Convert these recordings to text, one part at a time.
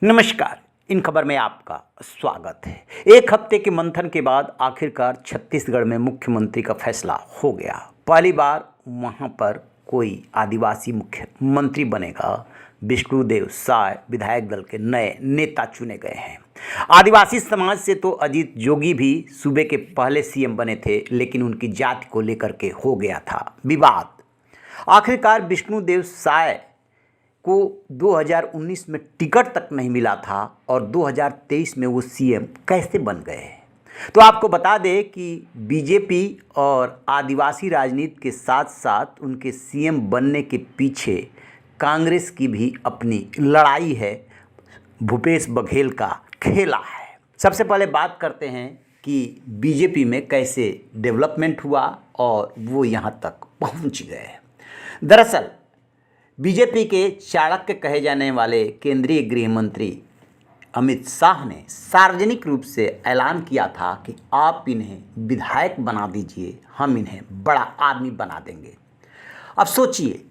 नमस्कार। इन खबर में आपका स्वागत है। एक हफ्ते के मंथन के बाद आखिरकार छत्तीसगढ़ में मुख्यमंत्री का फैसला हो गया। पहली बार वहां पर कोई आदिवासी मुख्यमंत्री बनेगा। विष्णुदेव साय विधायक दल के नए नेता चुने गए हैं। आदिवासी समाज से तो अजीत जोगी भी सूबे के पहले सीएम बने थे, लेकिन उनकी जाति को लेकर के हो गया था विवाद। आखिरकार विष्णुदेव साय को 2019 में टिकट तक नहीं मिला था और 2023 में वो सीएम कैसे बन गए। तो आपको बता दें कि बीजेपी और आदिवासी राजनीति के साथ साथ उनके सीएम बनने के पीछे कांग्रेस की भी अपनी लड़ाई है। भूपेश बघेल का खेला है। सबसे पहले बात करते हैं कि बीजेपी में कैसे डेवलपमेंट हुआ और वो यहाँ तक पहुँच गए। दरअसल बीजेपी के चाणक्य कहे जाने वाले केंद्रीय गृह मंत्री अमित शाह ने सार्वजनिक रूप से ऐलान किया था कि आप इन्हें विधायक बना दीजिए, हम इन्हें बड़ा आदमी बना देंगे। अब सोचिए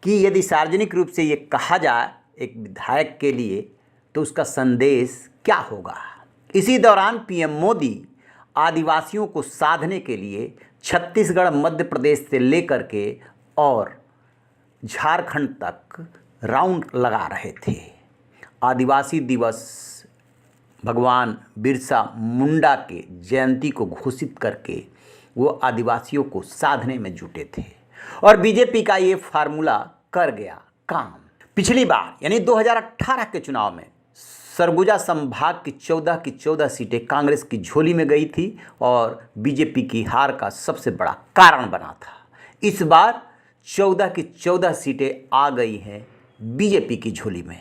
कि यदि सार्वजनिक रूप से ये कहा जाए एक विधायक के लिए तो उसका संदेश क्या होगा। इसी दौरान पीएम मोदी आदिवासियों को साधने के लिए छत्तीसगढ़, मध्य प्रदेश से लेकर के और झारखंड तक राउंड लगा रहे थे। आदिवासी दिवस भगवान बिरसा मुंडा के जयंती को घोषित करके वो आदिवासियों को साधने में जुटे थे और बीजेपी का ये फार्मूला कर गया काम। पिछली बार यानी 2018 के चुनाव में सरगुजा संभाग की 14 सीटें कांग्रेस की झोली में गई थी और बीजेपी की हार का सबसे बड़ा कारण बना था। इस बार 14 सीटें आ गई हैं बीजेपी की झोली में।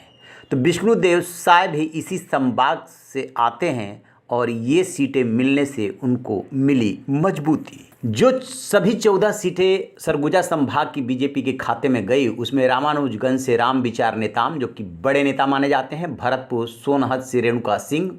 तो विष्णुदेव साय भी इसी संभाग से आते हैं और ये सीटें मिलने से उनको मिली मजबूती। जो सभी 14 सीटें सरगुजा संभाग की बीजेपी के खाते में गई, उसमें रामानुजगंज से राम विचार नेताम जो कि बड़े नेता माने जाते हैं, भरतपुर सोनहत से रेणुका सिंह,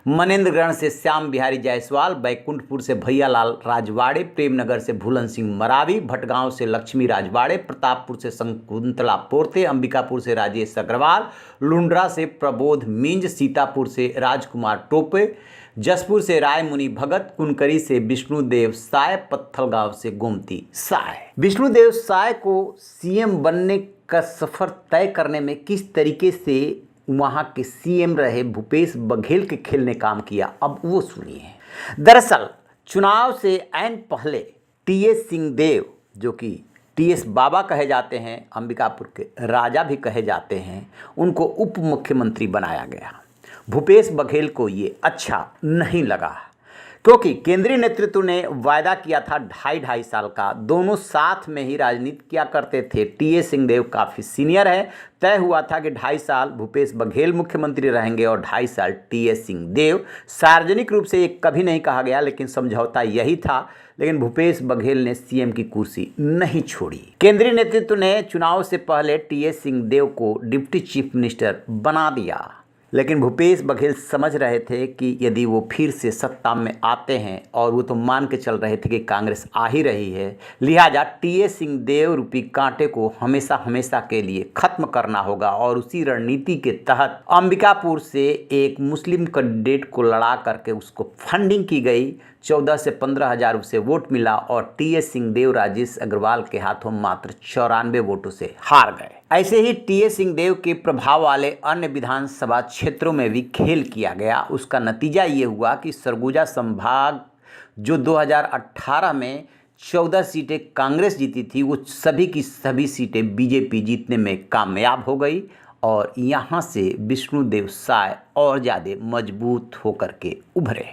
मनेन्द्रगढ़ से श्याम बिहारी जायसवाल, बैकुंठपुर से भैयालाल राजवाड़े, प्रेमनगर से भूलन सिंह मरावी, भटगांव से लक्ष्मी राजवाड़े, प्रतापपुर से शकुंतला पोर्ते, अंबिकापुर से राजेश अग्रवाल, लुंड्रा से प्रबोध मिंज, सीतापुर से राजकुमार टोपे, जसपुर से राय मुनि भगत, कुनकरी से विष्णुदेव साय, पत्थलगांव से गोमती साय। विष्णुदेव साय को सीएम बनने का सफर तय करने में किस तरीके से वहां के सीएम रहे भूपेश बघेल के खेल ने काम किया, अब वो सुनिए। दरअसल चुनाव से ऐन पहले टीएस सिंहदेव जो कि टीएस बाबा कहे जाते हैं, अंबिकापुर के राजा भी कहे जाते हैं, उनको उप मुख्यमंत्री बनाया गया। भूपेश बघेल को ये अच्छा नहीं लगा क्योंकि केंद्रीय नेतृत्व ने वायदा किया था 2.5 साल का। दोनों साथ में ही राजनीति किया करते थे। टीएस सिंहदेव काफ़ी सीनियर है। तय हुआ था कि 2.5 साल भूपेश बघेल मुख्यमंत्री रहेंगे और 2.5 साल टीएस सिंहदेव। सार्वजनिक रूप से ये कभी नहीं कहा गया, लेकिन समझौता यही था। लेकिन भूपेश बघेल ने सीएम की कुर्सी नहीं छोड़ी। केंद्रीय नेतृत्व ने चुनाव से पहले टीएस सिंहदेव को डिप्टी चीफ मिनिस्टर बना दिया, लेकिन भूपेश बघेल समझ रहे थे कि यदि वो फिर से सत्ता में आते हैं, और वो तो मान के चल रहे थे कि कांग्रेस आ ही रही है, लिहाजा टीएस सिंहदेव रूपी कांटे को हमेशा हमेशा के लिए खत्म करना होगा। और उसी रणनीति के तहत अंबिकापुर से एक मुस्लिम कैंडिडेट को लड़ा करके उसको फंडिंग की गई। 14 से 15 हज़ार उसे वोट मिला और टीएस सिंहदेव राजेश अग्रवाल के हाथों मात्र 94 वोटों से हार गए। ऐसे ही टीएस सिंहदेव के प्रभाव वाले अन्य विधानसभा क्षेत्रों में भी खेल किया गया। उसका नतीजा ये हुआ कि सरगुजा संभाग जो 2018 में 14 सीटें कांग्रेस जीती थी, वो सभी की सभी सीटें बीजेपी जीतने में कामयाब हो गई और यहाँ से विष्णुदेव साय और ज़्यादा मजबूत होकर के उभरे।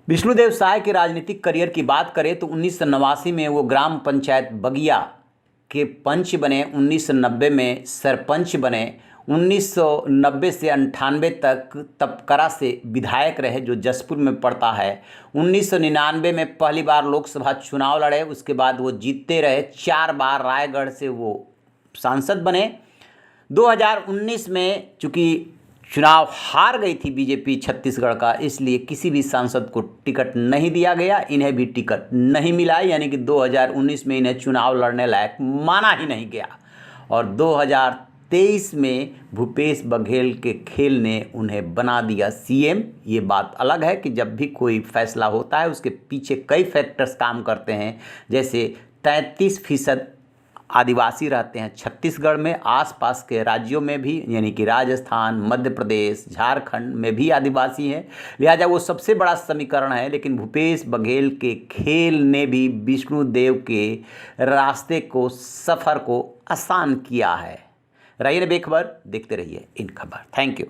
विष्णुदेव साय के राजनीतिक करियर की बात करें तो 1989 में वो ग्राम पंचायत बगिया के पंच बने, 1990 में सरपंच बने, 1990 से 98 तक तपकरा से विधायक रहे जो जसपुर में पड़ता है। 1999 में पहली बार लोकसभा चुनाव लड़े, उसके बाद वो जीतते रहे। 4 बार रायगढ़ से वो सांसद बने। 2019 में चूँकि चुनाव हार गई थी बीजेपी छत्तीसगढ़ का, इसलिए किसी भी सांसद को टिकट नहीं दिया गया, इन्हें भी टिकट नहीं मिला, यानी कि 2019 में इन्हें चुनाव लड़ने लायक माना ही नहीं गया। और 2023 में भूपेश बघेल के खेल ने उन्हें बना दिया सीएम। ये बात अलग है कि जब भी कोई फैसला होता है उसके पीछे कई फैक्टर्स काम करते हैं। जैसे 33% आदिवासी रहते हैं छत्तीसगढ़ में, आसपास के राज्यों में भी, यानी कि राजस्थान, मध्य प्रदेश, झारखंड में भी आदिवासी हैं, लिहाजा वो सबसे बड़ा समीकरण है। लेकिन भूपेश बघेल के खेल ने भी विष्णुदेव के रास्ते को, सफ़र को आसान किया है। रहिए बेखबर, देखते रहिए इन खबर। Thank you.